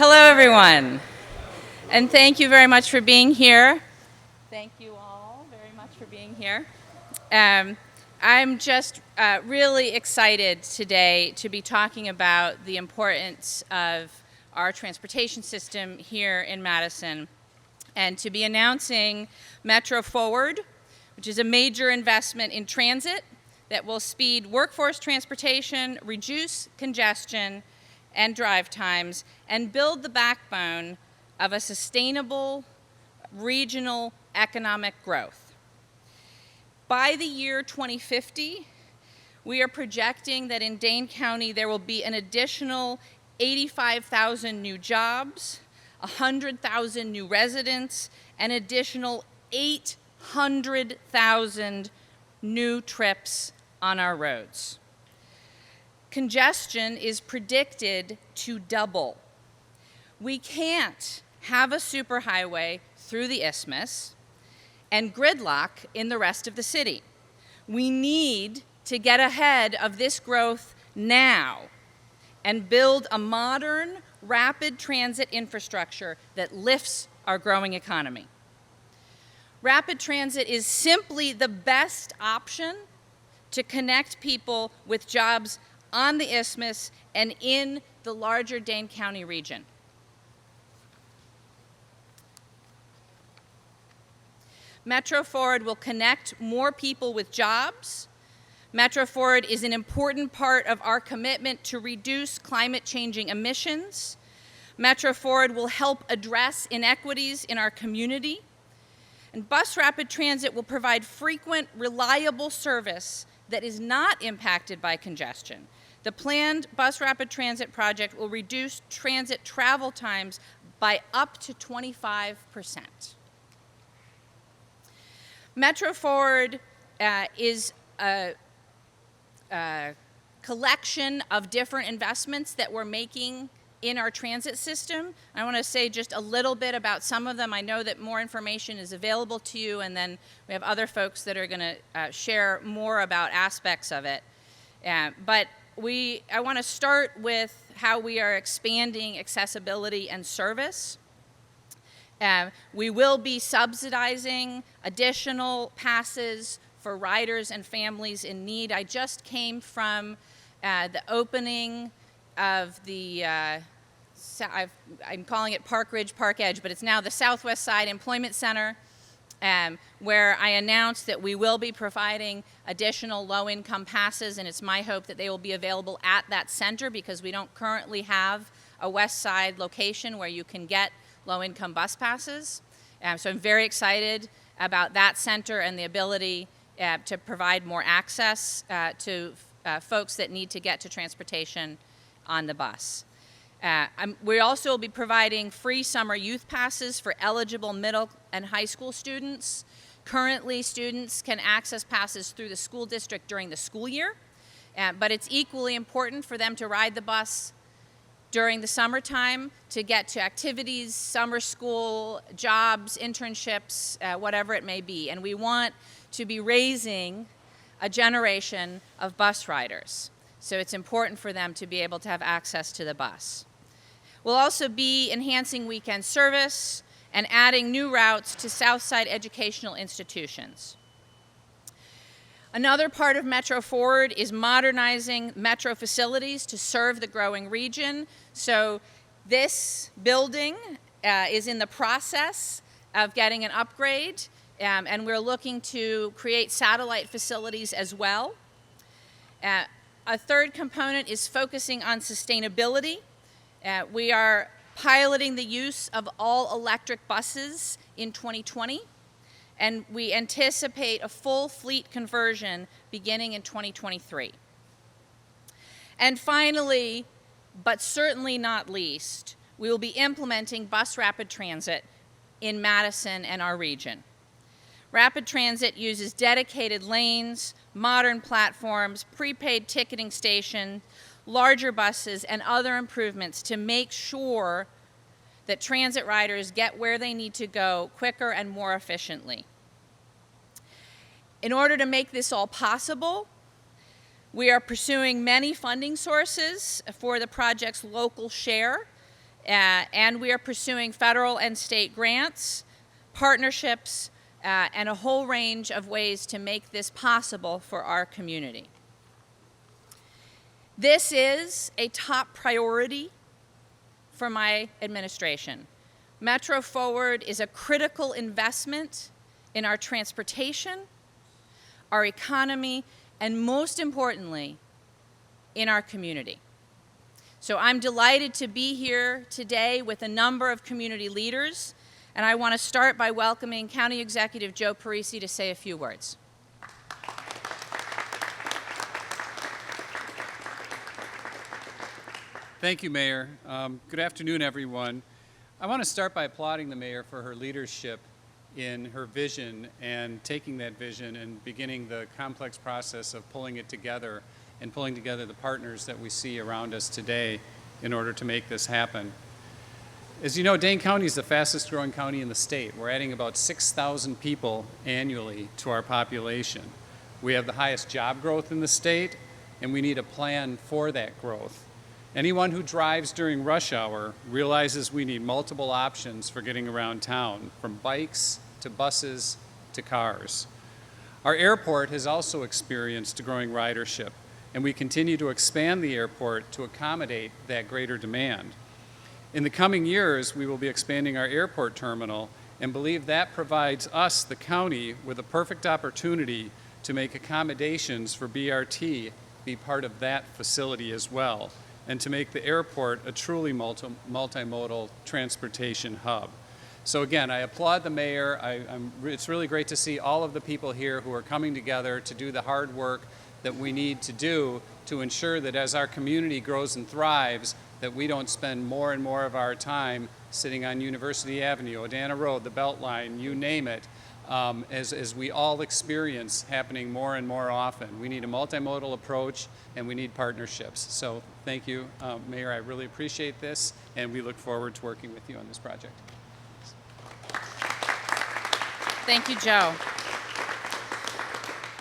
Hello, everyone, and thank you very much for being here. Thank you all very much for being here. I'm just really excited today to be talking about the importance of our transportation system here in Madison and to be announcing MetroForward, which is a major investment in transit that will speed workforce transportation, reduce congestion and drive times, and build the backbone of a sustainable regional economic growth. By the year 2050, we are projecting that in Dane County there will be an additional 85,000 new jobs, 100,000 new residents, and additional 800,000 new trips on our roads. Congestion is predicted to double. We can't have a superhighway through the isthmus and gridlock in the rest of the city. We need to get ahead of this growth now and build a modern, rapid transit infrastructure that lifts our growing economy. Rapid transit is simply the best option to connect people with jobs on the isthmus and in the larger Dane County region. MetroForward will connect more people with jobs. MetroForward is an important part of our commitment to reduce climate-changing emissions. MetroForward will help address inequities in our community. And bus rapid transit will provide frequent, reliable service that is not impacted by congestion. The planned bus rapid transit project will reduce transit travel times by up to 25%. MetroForward is a collection of different investments that we're making in our transit system. I want to say just a little bit about some of them. I know that more information is available to you, and then we have other folks that are going to share more about aspects of it. But I want to start with how we are expanding accessibility and service. We will be subsidizing additional passes for riders and families in need. I just came from the opening of the, I'm calling it Park Ridge, Park Edge, but it's now the Southwest Side Employment Center, where I announced that we will be providing additional low-income passes, and it's my hope that they will be available at that center because we don't currently have a West Side location where you can get low-income bus passes. So I'm very excited about that center and the ability to provide more access to folks that need to get to transportation on the bus. We also will be providing free summer youth passes for eligible middle and high school students. Currently, students can access passes through the school district during the school year, but it's equally important for them to ride the bus during the summertime to get to activities, summer school, jobs, internships, whatever it may be. And we want to be raising a generation of bus riders. So it's important for them to be able to have access to the bus. We'll also be enhancing weekend service and adding new routes to Southside educational institutions. Another part of MetroForward is modernizing metro facilities to serve the growing region. So this building is in the process of getting an upgrade, and we're looking to create satellite facilities as well. A third component is focusing on sustainability. We are piloting the use of all-electric buses in 2020, and we anticipate a full fleet conversion beginning in 2023. And finally, but certainly not least, we will be implementing bus rapid transit in Madison and our region. Rapid transit uses dedicated lanes, modern platforms, prepaid ticketing stations, larger buses, and other improvements to make sure that transit riders get where they need to go quicker and more efficiently. In order to make this all possible, we are pursuing many funding sources for the project's local share, And we are pursuing federal and state grants, partnerships, and a whole range of ways to make this possible for our community. This is a top priority for my administration. MetroForward is a critical investment in our transportation, our economy, and most importantly, in our community. So I'm delighted to be here today with a number of community leaders, and I want to start by welcoming County Executive Joe Parisi to say a few words. Thank you, Mayor. Good afternoon, everyone. I want to start by applauding the Mayor for her leadership in her vision and taking that vision and beginning the complex process of pulling it together and pulling together the partners that we see around us today in order to make this happen. As you know, Dane County is the fastest growing county in the state. We're adding about 6,000 people annually to our population. We have the highest job growth in the state, and we need a plan for that growth. Anyone who drives during rush hour realizes we need multiple options for getting around town, from bikes to buses to cars. Our airport has also experienced growing ridership, and we continue to expand the airport to accommodate that greater demand. In the coming years, we will be expanding our airport terminal and believe that provides us, the county, with a perfect opportunity to make accommodations for BRT be part of that facility as well, and to make the airport a truly multimodal transportation hub. So again, I applaud the mayor. It's really great to see all of the people here who are coming together to do the hard work that we need to do to ensure that as our community grows and thrives, that we don't spend more and more of our time sitting on University Avenue, Odana Road, the Beltline, you name it, as we all experience happening more and more often. We need a multimodal approach, and we need partnerships. So thank you, Mayor. I really appreciate this, and we look forward to working with you on this project. Thank you, Joe.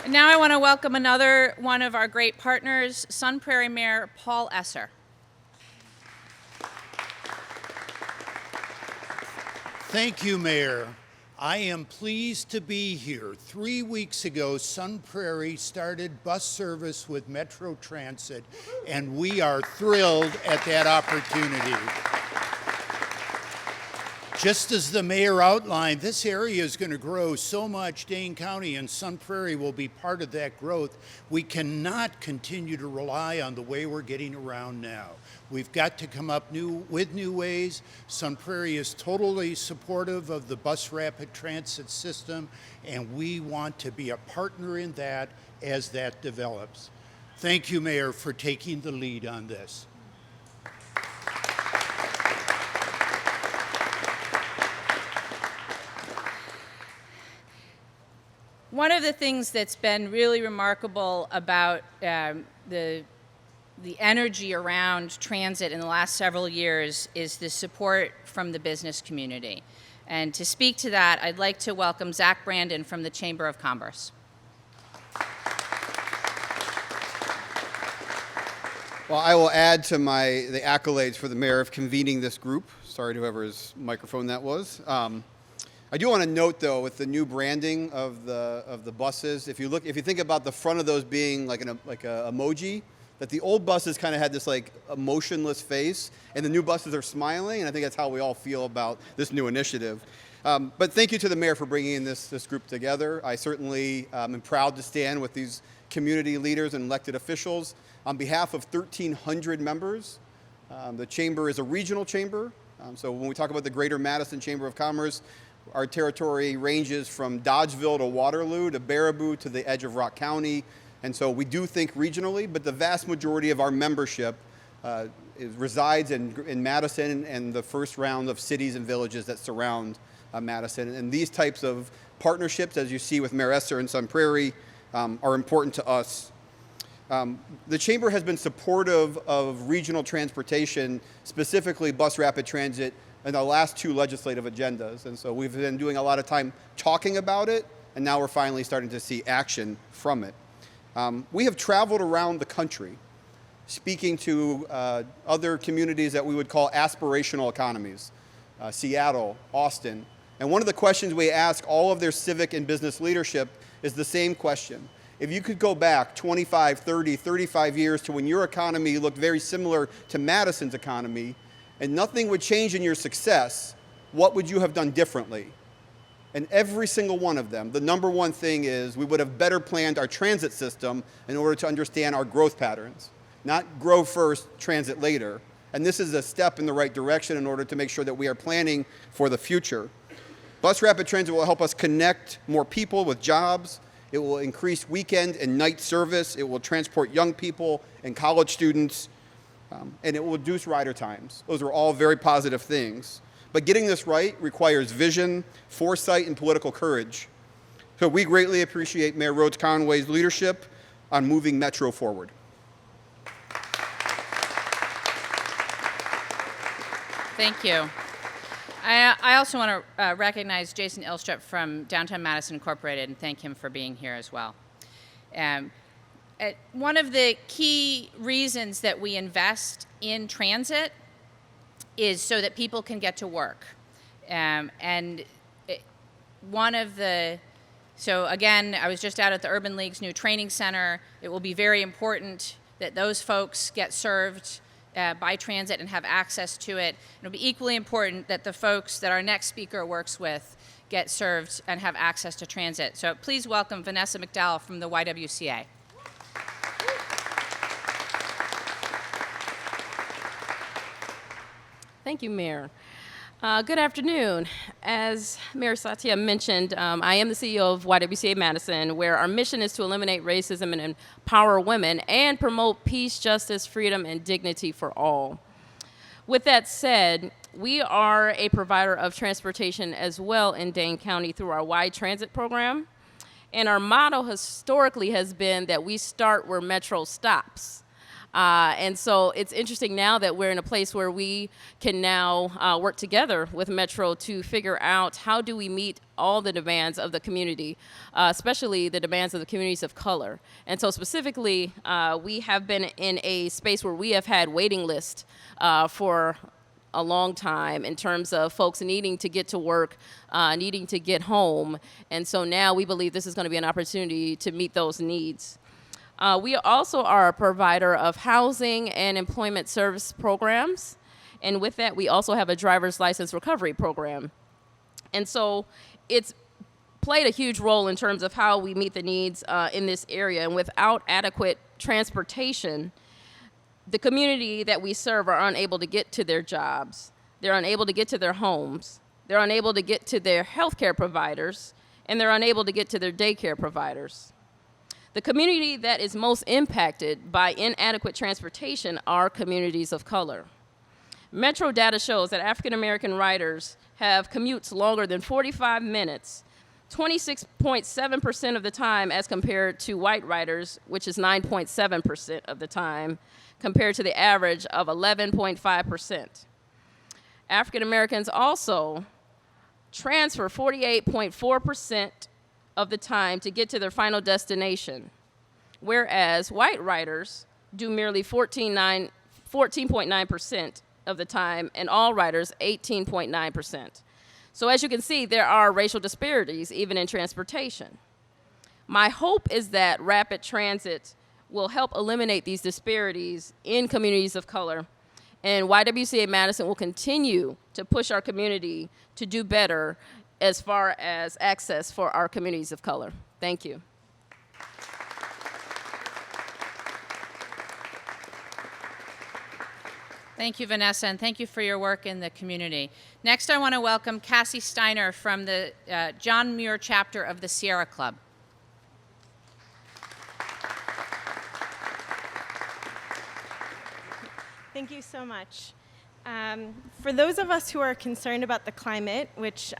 And now I want to welcome another one of our great partners, Sun Prairie Mayor Paul Esser. Thank you, Mayor. I am pleased to be here. 3 weeks ago, Sun Prairie started bus service with Metro Transit, and we are thrilled at that opportunity. Just as the mayor outlined, this area is going to grow so much. Dane County and Sun Prairie will be part of that growth. We cannot continue to rely on the way we're getting around now. We've got to come up with new ways. Sun Prairie is totally supportive of the bus rapid transit system, and we want to be a partner in that as that develops. Thank you, Mayor, for taking the lead on this. One of the things that's been really remarkable about the energy around transit in the last several years is the support from the business community. And to speak to that, I'd like to welcome Zach Brandon from the Chamber of Commerce. Well, I will add to the accolades for the mayor of convening this group. Sorry to whoever's microphone that was. I do want to note, though, with the new branding of the buses, if you think about the front of those being like an emoji, that the old buses kind of had this like emotionless face, and the new buses are smiling, and I think that's how we all feel about this new initiative. But thank you to the mayor for bringing in this group together. I certainly am proud to stand with these community leaders and elected officials on behalf of 1,300 members. The chamber is a regional chamber, so when we talk about the Greater Madison Chamber of Commerce, our territory ranges from Dodgeville to Waterloo to Baraboo to the edge of Rock County. And so we do think regionally, but the vast majority of our membership resides in Madison and the first round of cities and villages that surround Madison. And these types of partnerships, as you see with Mayor Esser and Sun Prairie, are important to us. The Chamber has been supportive of regional transportation, specifically bus rapid transit, in the last 2 legislative agendas. And so we've been doing a lot of time talking about it, and now we're finally starting to see action from it. We have traveled around the country speaking to other communities that we would call aspirational economies, Seattle, Austin. And one of the questions we ask all of their civic and business leadership is the same question. If you could go back 25, 30, 35 years to when your economy looked very similar to Madison's economy, and nothing would change in your success, what would you have done differently? And every single one of them, the number one thing is we would have better planned our transit system in order to understand our growth patterns. Not grow first, transit later. And this is a step in the right direction in order to make sure that we are planning for the future. Bus rapid transit will help us connect more people with jobs. It will increase weekend and night service. It will transport young people and college students. And it will reduce rider times. Those are all very positive things. But getting this right requires vision, foresight, and political courage. So we greatly appreciate Mayor Rhodes Conway's leadership on moving Metro forward. Thank you. I also want to recognize Jason Ilstrup from Downtown Madison Incorporated and thank him for being here as well. One of the key reasons that we invest in transit is so that people can get to work. So again, I was just out at the Urban League's new training center. It will be very important that those folks get served by transit and have access to it. It'll be equally important that the folks that our next speaker works with get served and have access to transit. So please welcome Vanessa McDowell from the YWCA. Thank you, Mayor. Good afternoon. As Mayor Satya mentioned, I am the CEO of YWCA Madison, where our mission is to eliminate racism and empower women and promote peace, justice, freedom, and dignity for all. With that said, we are a provider of transportation as well in Dane County through our Y Transit program. And our motto historically has been that we start where Metro stops. And so it's interesting now that we're in a place where we can now work together with Metro to figure out how do we meet all the demands of the community, especially the demands of the communities of color. And so specifically, we have been in a space where we have had waiting lists for a long time in terms of folks needing to get to work, needing to get home. And so now we believe this is going to be an opportunity to meet those needs. We also are a provider of housing and employment service programs. And with that, we also have a driver's license recovery program. And so it's played a huge role in terms of how we meet the needs in this area. And without adequate transportation, the community that we serve are unable to get to their jobs. They're unable to get to their homes. They're unable to get to their healthcare providers. And they're unable to get to their daycare providers. The community that is most impacted by inadequate transportation are communities of color. Metro data shows that African American riders have commutes longer than 45 minutes, 26.7% of the time as compared to white riders, which is 9.7% of the time, compared to the average of 11.5%. African Americans also transfer 48.4% of the time to get to their final destination, whereas white riders do merely 14.9% of the time, and all riders 18.9%. So as you can see, there are racial disparities even in transportation. My hope is that rapid transit will help eliminate these disparities in communities of color, and YWCA Madison will continue to push our community to do better as far as access for our communities of color. Thank you. Thank you, Vanessa, and thank you for your work in the community. Next, I want to welcome Cassie Steiner from the John Muir chapter of the Sierra Club. Thank you so much. For those of us who are concerned about the climate, which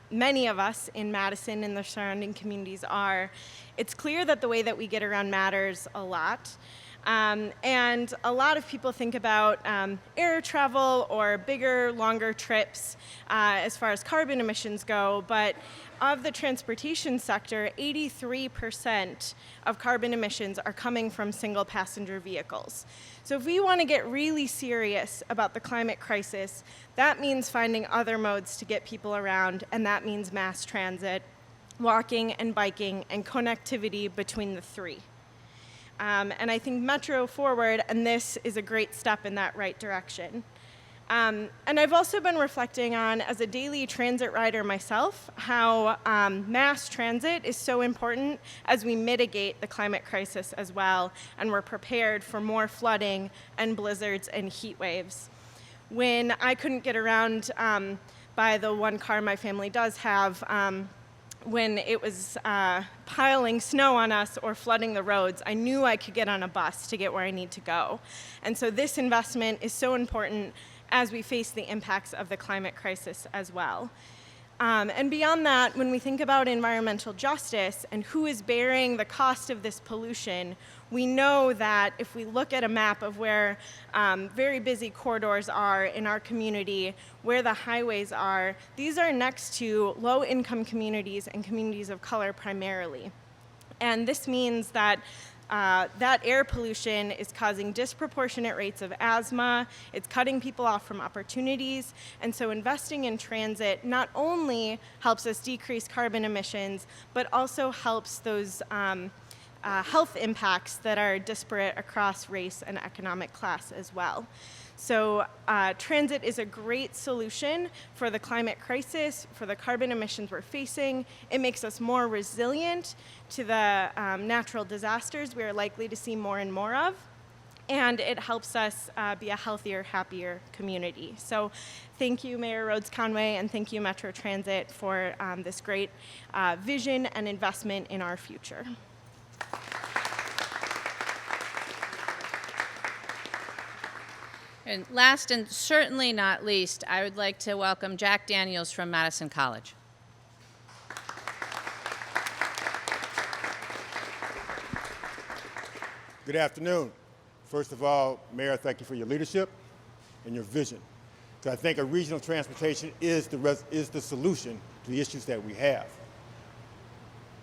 many of us in Madison and the surrounding communities are, it's clear that the way that we get around matters a lot. And a lot of people think about air travel or bigger, longer trips as far as carbon emissions go, but of the transportation sector, 83% of carbon emissions are coming from single passenger vehicles. So if we want to get really serious about the climate crisis, that means finding other modes to get people around, and that means mass transit, walking and biking, and connectivity between the three. And I think MetroForward, and this is a great step in that right direction. And I've also been reflecting on, as a daily transit rider myself, how mass transit is so important as we mitigate the climate crisis as well, and we're prepared for more flooding and blizzards and heat waves. When I couldn't get around by the one car my family does have, when it was piling snow on us or flooding the roads, I knew I could get on a bus to get where I need to go. And so this investment is so important as we face the impacts of the climate crisis as well. And beyond that, when we think about environmental justice and who is bearing the cost of this pollution, we know that if we look at a map of where very busy corridors are in our community, where the highways are, these are next to low-income communities and communities of color primarily. And this means that that air pollution is causing disproportionate rates of asthma, it's cutting people off from opportunities, and so investing in transit not only helps us decrease carbon emissions, but also helps those health impacts that are disparate across race and economic class as well. So transit is a great solution for the climate crisis, for the carbon emissions we're facing. It makes us more resilient to the natural disasters we are likely to see more and more of. And it helps us be a healthier, happier community. So thank you, Mayor Rhodes Conway, and thank you, Metro Transit, for this great vision and investment in our future. And last and certainly not least, I would like to welcome Jack Daniels from Madison College. Good afternoon. First of all, Mayor, thank you for your leadership and your vision. So I think a regional transportation is the solution to the issues that we have.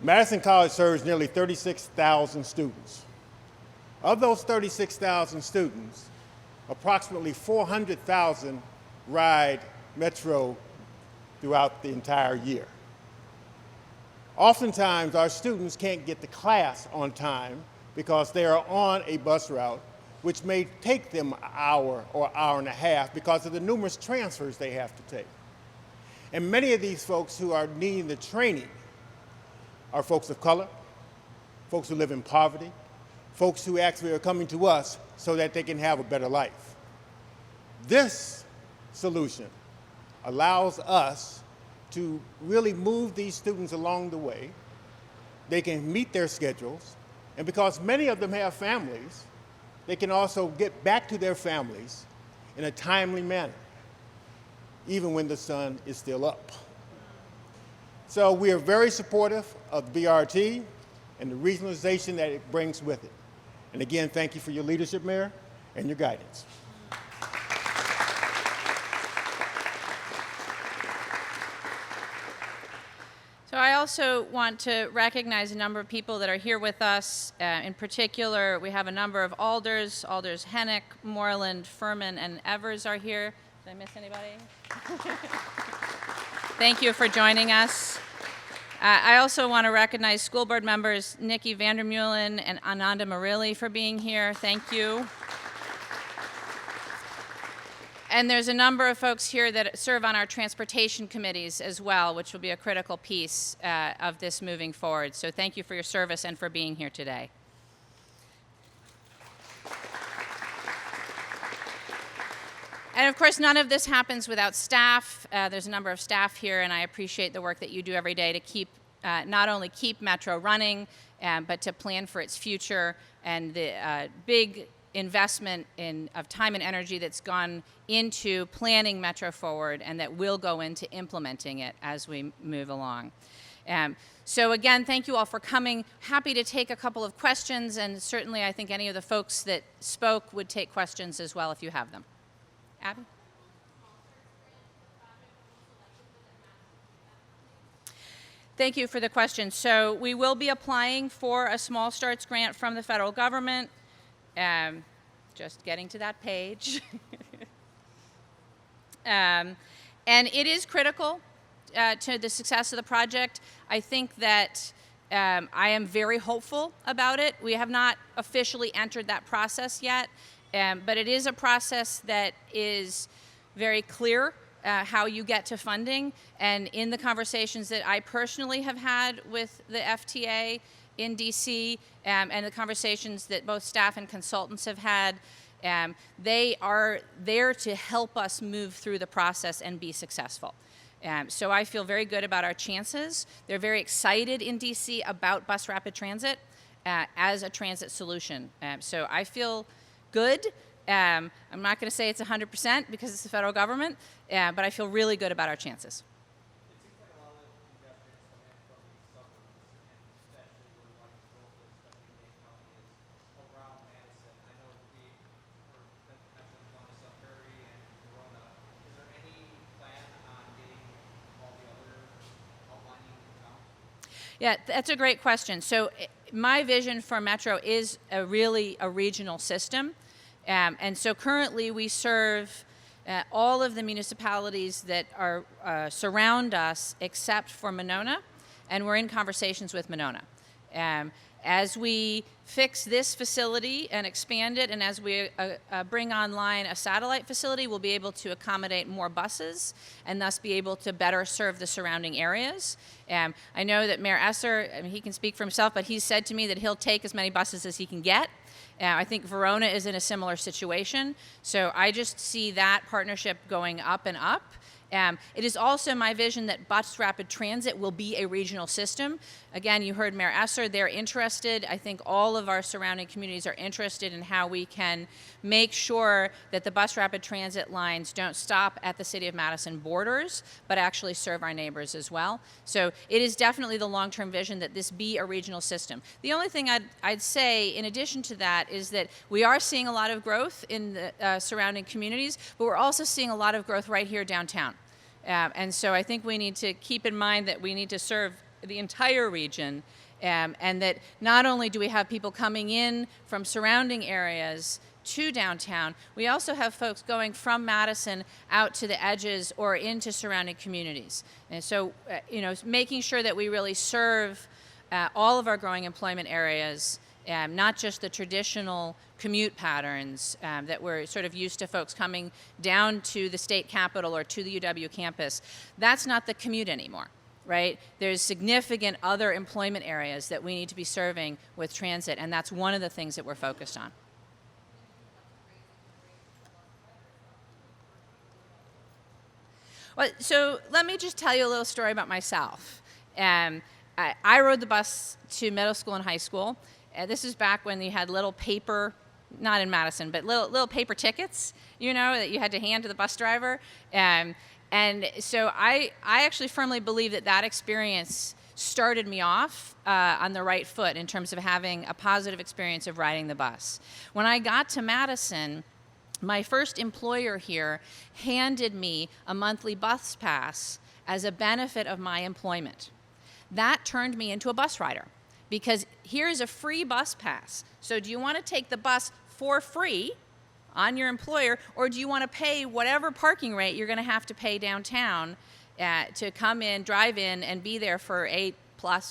Madison College serves nearly 36,000 students. Of those 36,000 students, approximately 400,000 ride Metro throughout the entire year. Oftentimes, our students can't get to class on time because they are on a bus route, which may take them an hour or hour and a half because of the numerous transfers they have to take. And many of these folks who are needing the training are folks of color, folks who live in poverty, folks who actually are coming to us so that they can have a better life. This solution allows us to really move these students along the way. They can meet their schedules, and because many of them have families, they can also get back to their families in a timely manner, even when the sun is still up. So we are very supportive of the BRT and the regionalization that it brings with it. And again, thank you for your leadership, Mayor, and your guidance. So I also want to recognize a number of people that are here with us. In particular, we have a number of alders. Alders Hennick, Moreland, Furman, and Evers are here. Did I miss anybody? Thank you for joining us. I also want to recognize school board members Nikki Vandermeulen and Ananda Marilli for being here. Thank you. And there's a number of folks here that serve on our transportation committees as well, which will be a critical piece of this moving forward. So thank you for your service and for being here today. And of course, none of this happens without staff. There's a number of staff here, and I appreciate the work that you do every day to keep, not only keep Metro running, but to plan for its future, and the big investment of time and energy that's gone into planning MetroForward and that will go into implementing it as we move along. So again, thank you all for coming. Happy to take a couple of questions, and certainly I think any of the folks that spoke would take questions as well if you have them. Abby? Thank you for the question. So we will be applying for a Small Starts grant from the federal government. Just getting to that page. And it is critical to the success of the project. I think that I am very hopeful about it. We have not officially entered that process yet, but it is a process that is very clear how you get to funding. And in the conversations that I personally have had with the FTA in DC, and the conversations that both staff and consultants have had, they are there to help us move through the process and be successful. So I feel very good about our chances. They're very excited in DC about bus rapid transit as a transit solution. So I feel good. I'm not going to say it's 100% because it's the federal government, but I feel really good about our chances. Yeah, that's a great question. So my vision for Metro is a regional system. And so currently we serve all of the municipalities that are surround us except for Monona, and we're in conversations with Monona. As we fix this facility and expand it, and as we bring online a satellite facility, we'll be able to accommodate more buses and thus be able to better serve the surrounding areas. I know that Mayor Esser, I mean, he can speak for himself, but he's said to me that he'll take as many buses as he can get. I think Verona is in a similar situation. So I just see that partnership going up and up. It is also my vision that bus rapid transit will be a regional system. Again, you heard Mayor Esser, they're interested. I think all of our surrounding communities are interested in how we can make sure that the bus rapid transit lines don't stop at the City of Madison borders, but actually serve our neighbors as well. So it is definitely the long-term vision that this be a regional system. The only thing I'd say in addition to that is that we are seeing a lot of growth in the surrounding communities, but we're also seeing a lot of growth right here downtown. And so I think we need to keep in mind that we need to serve the entire region, and that not only do we have people coming in from surrounding areas to downtown, we also have folks going from Madison out to the edges or into surrounding communities. And so, making sure that we really serve all of our growing employment areas, not just the traditional commute patterns that we're sort of used to folks coming down to the state capitol or to the UW campus. That's not the commute anymore, right? There's significant other employment areas that we need to be serving with transit, and that's one of the things that we're focused on. Well, so let me just tell you a little story about myself. I rode the bus to middle school and high school. This is back when you had little paper, not in Madison, but little paper tickets, that you had to hand to the bus driver. And so I actually firmly believe that experience started me off on the right foot in terms of having a positive experience of riding the bus. When I got to Madison, my first employer here handed me a monthly bus pass as a benefit of my employment. That turned me into a bus rider, because here's a free bus pass. So do you want to take the bus for free on your employer, or do you want to pay whatever parking rate you're going to have to pay downtown to come in, drive in, and be there for 8+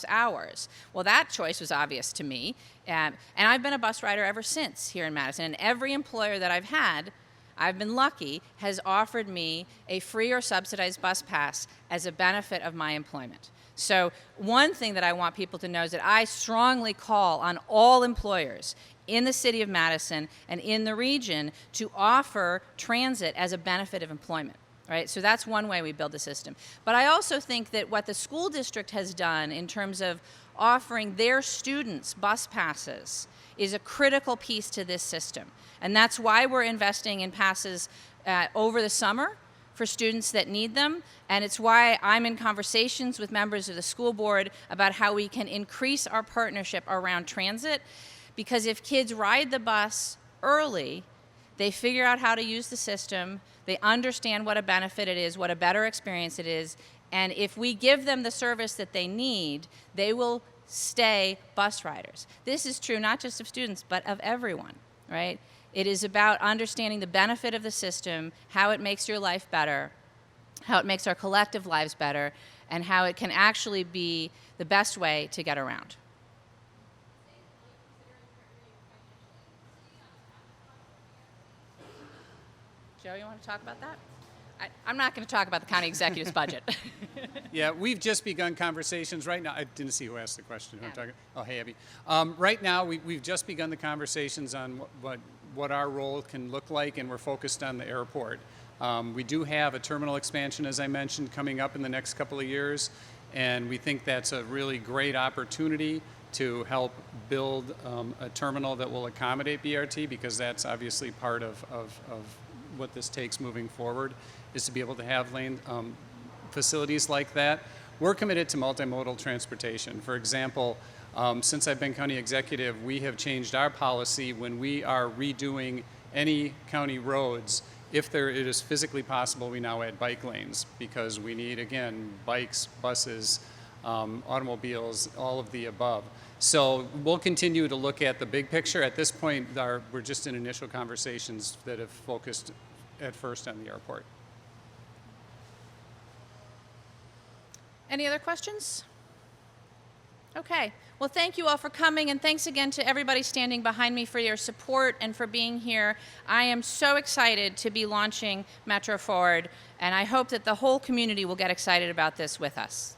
hours? Well, that choice was obvious to me, and I've been a bus rider ever since here in Madison, and every employer that I've had, I've been lucky, has offered me a free or subsidized bus pass as a benefit of my employment. So one thing that I want people to know is that I strongly call on all employers in the city of Madison and in the region to offer transit as a benefit of employment. Right? So that's one way we build the system. But I also think that what the school district has done in terms of offering their students bus passes is a critical piece to this system. And that's why we're investing in passes over the summer for students that need them, and it's why I'm in conversations with members of the school board about how we can increase our partnership around transit, because if kids ride the bus early, they figure out how to use the system, they understand what a benefit it is, what a better experience it is, and if we give them the service that they need, they will stay bus riders. This is true not just of students, but of everyone, right? It is about understanding the benefit of the system, how it makes your life better, how it makes our collective lives better, and how it can actually be the best way to get around. Joe, you want to talk about that? I'm not going to talk about the county executive's budget. Yeah, we've just begun conversations right now. I didn't see who asked the question. Who I'm talking. Oh, hey, Abby. Right now, we've just begun the conversations on what our role can look like, and we're focused on the airport. We do have a terminal expansion, as I mentioned, coming up in the next couple of years, and we think that's a really great opportunity to help build a terminal that will accommodate BRT, because that's obviously part of what this takes moving forward, is to be able to have lane facilities like that. We're committed to multimodal transportation. For example, since I've been county executive, we have changed our policy when we are redoing any county roads. If it is physically possible, we now add bike lanes, because we need, again, bikes, buses, automobiles, all of the above. So we'll continue to look at the big picture. At this point, we're just in initial conversations that have focused at first on the airport. Any other questions? Okay. Well, thank you all for coming, and thanks again to everybody standing behind me for your support and for being here. I am so excited to be launching MetroForward, and I hope that the whole community will get excited about this with us.